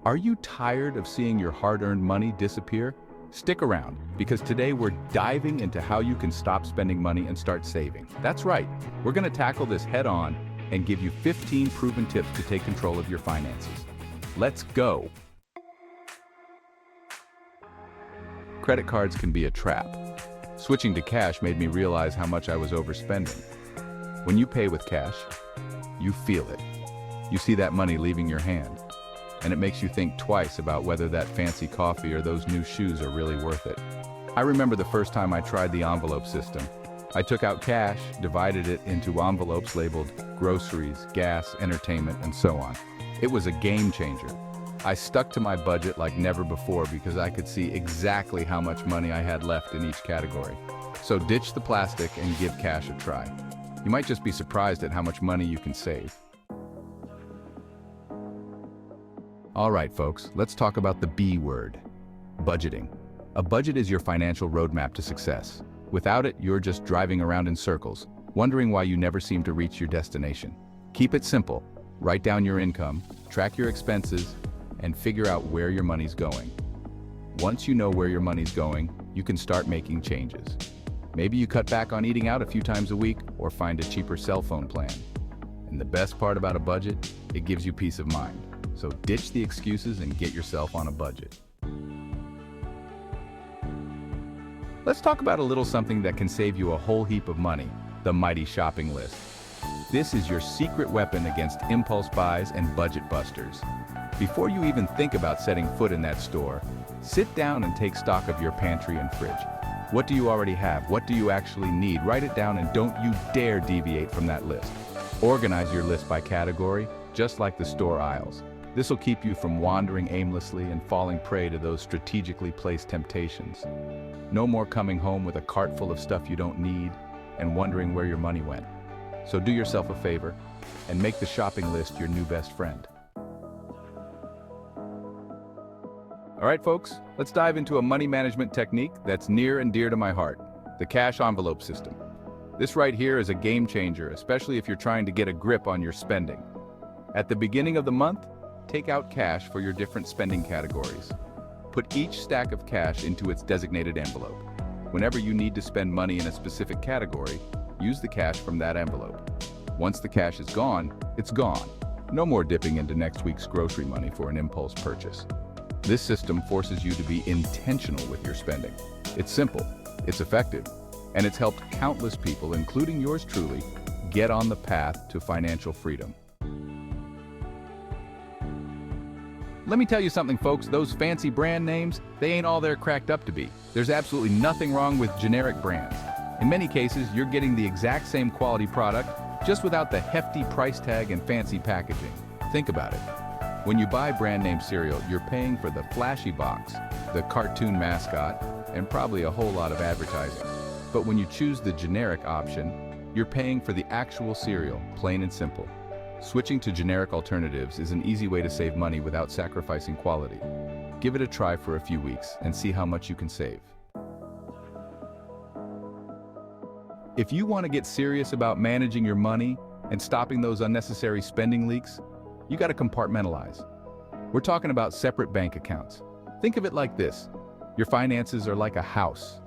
Are you tired of seeing your hard-earned money disappear? Stick around, because today we're diving into how you can stop spending money and start saving. That's right, we're going to tackle this head-on and give you 15 proven tips to take control of your finances. Let's go! Credit cards can be a trap. Switching to cash made me realize how much I was overspending. When you pay with cash, you feel it. You see that money leaving your hand, and it makes you think twice about whether that fancy coffee or those new shoes are really worth it. I remember the first time I tried the envelope system. I took out cash, divided it into envelopes labeled groceries, gas, entertainment, and so on. It was a game changer. I stuck to my budget like never before because I could see exactly how much money I had left in each category. So ditch the plastic and give cash a try. You might just be surprised at how much money you can save. All right, folks, let's talk about the B word, budgeting. A budget is your financial roadmap to success. Without it, you're just driving around in circles, wondering why you never seem to reach your destination. Keep it simple. Write down your income, track your expenses, and figure out where your money's going. Once you know where your money's going, you can start making changes. Maybe you cut back on eating out a few times a week or find a cheaper cell phone plan. And the best part about a budget, it gives you peace of mind. So ditch the excuses and get yourself on a budget. Let's talk about a little something that can save you a whole heap of money, the mighty shopping list. This is your secret weapon against impulse buys and budget busters. Before you even think about setting foot in that store, sit down and take stock of your pantry and fridge. What do you already have? What do you actually need? Write it down and don't you dare deviate from that list. Organize your list by category, just like the store aisles. This will keep you from wandering aimlessly and falling prey to those strategically placed temptations. No more coming home with a cart full of stuff you don't need and wondering where your money went. So do yourself a favor and make the shopping list your new best friend. All right, folks, let's dive into a money management technique that's near and dear to my heart, the cash envelope system. This right here is a game changer, especially if you're trying to get a grip on your spending. At the beginning of the month, take out cash for your different spending categories. Put each stack of cash into its designated envelope. Whenever you need to spend money in a specific category, use the cash from that envelope. Once the cash is gone, it's gone. No more dipping into next week's grocery money for an impulse purchase. This system forces you to be intentional with your spending. It's simple, it's effective, and it's helped countless people, including yours truly, get on the path to financial freedom. Let me tell you something, folks, those fancy brand names, they ain't all they're cracked up to be. There's absolutely nothing wrong with generic brands. In many cases, you're getting the exact same quality product, just without the hefty price tag and fancy packaging. Think about it. When you buy brand name cereal, you're paying for the flashy box, the cartoon mascot, and probably a whole lot of advertising. But when you choose the generic option, you're paying for the actual cereal, plain and simple. Switching to generic alternatives is an easy way to save money without sacrificing quality. Give it a try for a few weeks and see how much you can save. If you want to get serious about managing your money and stopping those unnecessary spending leaks, you got to compartmentalize. We're talking about separate bank accounts. Think of it like this. Your finances are like a house.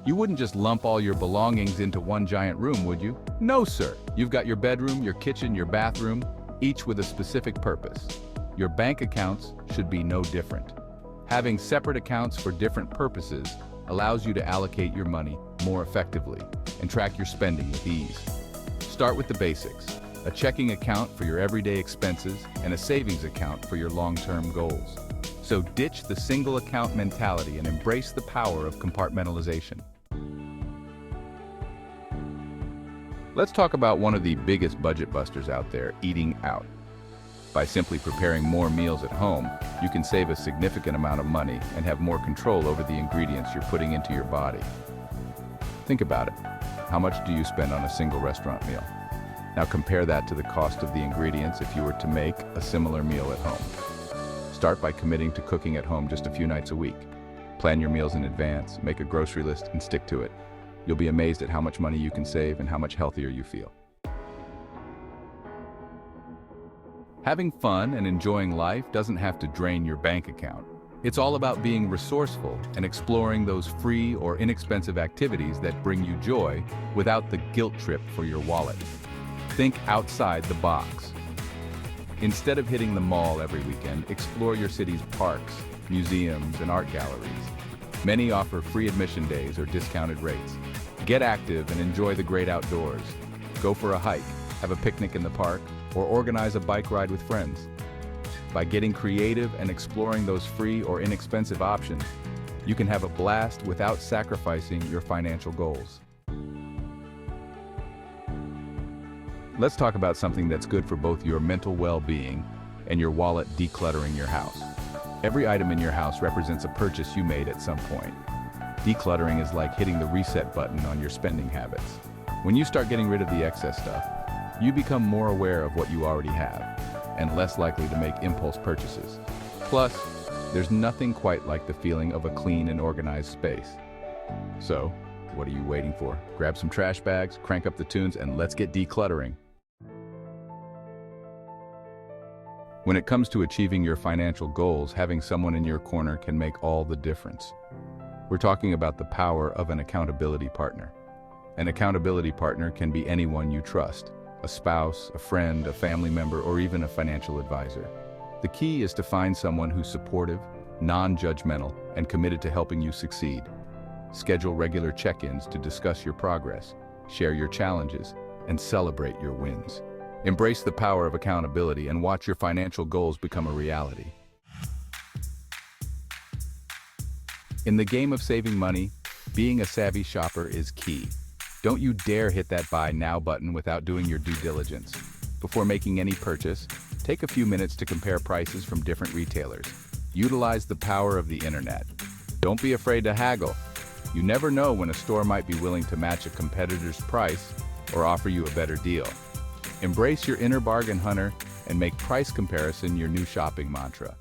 You wouldn't just lump all your belongings into one giant room, would you? No, sir. You've got your bedroom, your kitchen, your bathroom, each with a specific purpose. Your bank accounts should be no different. Having separate accounts for different purposes allows you to allocate your money more effectively and track your spending with ease. Start with the basics: a checking account for your everyday expenses and a savings account for your long-term goals. So ditch the single account mentality and embrace the power of compartmentalization. Let's talk about one of the biggest budget busters out there, eating out. By simply preparing more meals at home, you can save a significant amount of money and have more control over the ingredients you're putting into your body. Think about it. How much do you spend on a single restaurant meal? Now compare that to the cost of the ingredients if you were to make a similar meal at home. Start by committing to cooking at home just a few nights a week. Plan your meals in advance, make a grocery list, and stick to it. You'll be amazed at how much money you can save and how much healthier you feel. Having fun and enjoying life doesn't have to drain your bank account. It's all about being resourceful and exploring those free or inexpensive activities that bring you joy without the guilt trip for your wallet. Think outside the box. Instead of hitting the mall every weekend, explore your city's parks, museums, and art galleries. Many offer free admission days or discounted rates. Get active and enjoy the great outdoors. Go for a hike, have a picnic in the park, or organize a bike ride with friends. By getting creative and exploring those free or inexpensive options, you can have a blast without sacrificing your financial goals. Let's talk about something that's good for both your mental well-being and your wallet: decluttering your house. Every item in your house represents a purchase you made at some point. Decluttering is like hitting the reset button on your spending habits. When you start getting rid of the excess stuff, you become more aware of what you already have and less likely to make impulse purchases. Plus, there's nothing quite like the feeling of a clean and organized space. So, what are you waiting for? Grab some trash bags, crank up the tunes, and let's get decluttering. When it comes to achieving your financial goals, having someone in your corner can make all the difference. We're talking about the power of an accountability partner. An accountability partner can be anyone you trust: a spouse, a friend, a family member, or even a financial advisor. The key is to find someone who's supportive, non-judgmental, and committed to helping you succeed. Schedule regular check-ins to discuss your progress, share your challenges, and celebrate your wins. Embrace the power of accountability and watch your financial goals become a reality. In the game of saving money, being a savvy shopper is key. Don't you dare hit that buy now button without doing your due diligence. Before making any purchase, take a few minutes to compare prices from different retailers. Utilize the power of the internet. Don't be afraid to haggle. You never know when a store might be willing to match a competitor's price or offer you a better deal. Embrace your inner bargain hunter and make price comparison your new shopping mantra.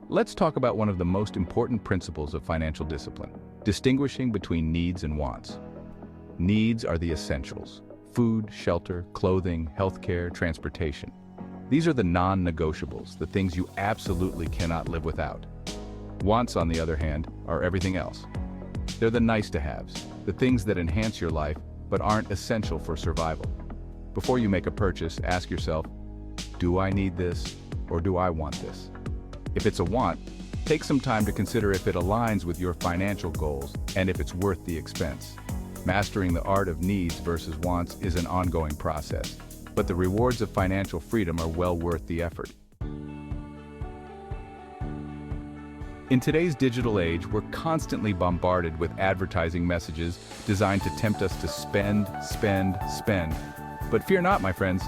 Let's talk about one of the most important principles of financial discipline: distinguishing between needs and wants. Needs are the essentials: food, shelter, clothing, healthcare, transportation. These are the non-negotiables, the things you absolutely cannot live without. Wants, on the other hand, are everything else. They're the nice-to-haves, the things that enhance your life but aren't essential for survival. Before you make a purchase, ask yourself, do I need this or do I want this? If it's a want, take some time to consider if it aligns with your financial goals and if it's worth the expense. Mastering the art of needs versus wants is an ongoing process, but the rewards of financial freedom are well worth the effort. In today's digital age, we're constantly bombarded with advertising messages designed to tempt us to spend, spend, spend. But fear not, my friends,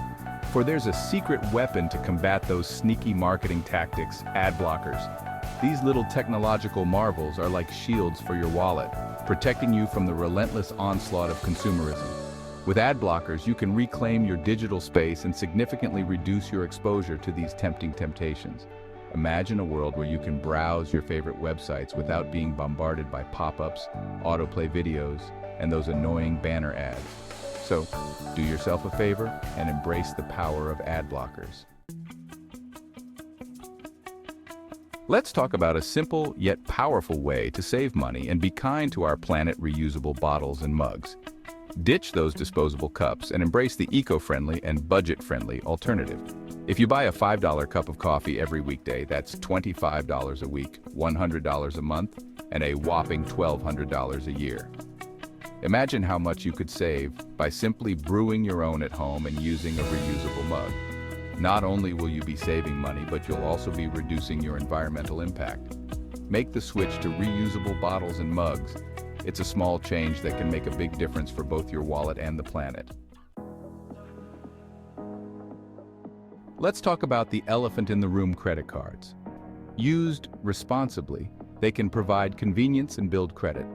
for there's a secret weapon to combat those sneaky marketing tactics: ad blockers. These little technological marvels are like shields for your wallet, protecting you from the relentless onslaught of consumerism. With ad blockers, you can reclaim your digital space and significantly reduce your exposure to these tempting temptations. Imagine a world where you can browse your favorite websites without being bombarded by pop-ups, autoplay videos, and those annoying banner ads. So, do yourself a favor and embrace the power of ad blockers. Let's talk about a simple yet powerful way to save money and be kind to our planet: reusable bottles and mugs. Ditch those disposable cups and embrace the eco-friendly and budget-friendly alternative. If you buy a $5 cup of coffee every weekday, that's $25 a week, $100 a month, and a whopping $1,200 a year. Imagine how much you could save by simply brewing your own at home and using a reusable mug. Not only will you be saving money, but you'll also be reducing your environmental impact. Make the switch to reusable bottles and mugs. It's a small change that can make a big difference for both your wallet and the planet. Let's talk about the elephant in the room: credit cards. Used responsibly, they can provide convenience and build credit.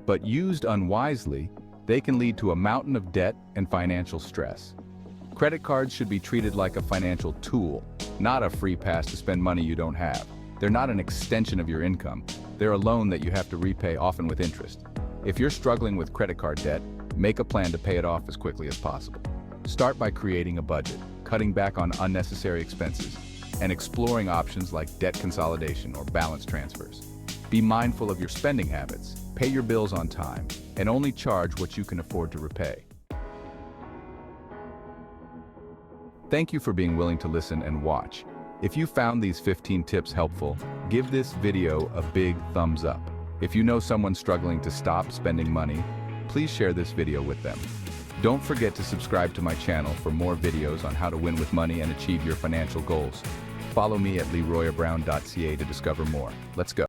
But used unwisely, they can lead to a mountain of debt and financial stress. Credit cards should be treated like a financial tool, not a free pass to spend money you don't have. They're not an extension of your income. They're a loan that you have to repay, often with interest. If you're struggling with credit card debt, make a plan to pay it off as quickly as possible. Start by creating a budget, cutting back on unnecessary expenses, and exploring options like debt consolidation or balance transfers. Be mindful of your spending habits, pay your bills on time, and only charge what you can afford to repay. Thank you for being willing to listen and watch. If you found these 15 tips helpful, give this video a big thumbs up. If you know someone struggling to stop spending money, please share this video with them. Don't forget to subscribe to my channel for more videos on how to win with money and achieve your financial goals. Follow me at leroybrown.ca to discover more. Let's go.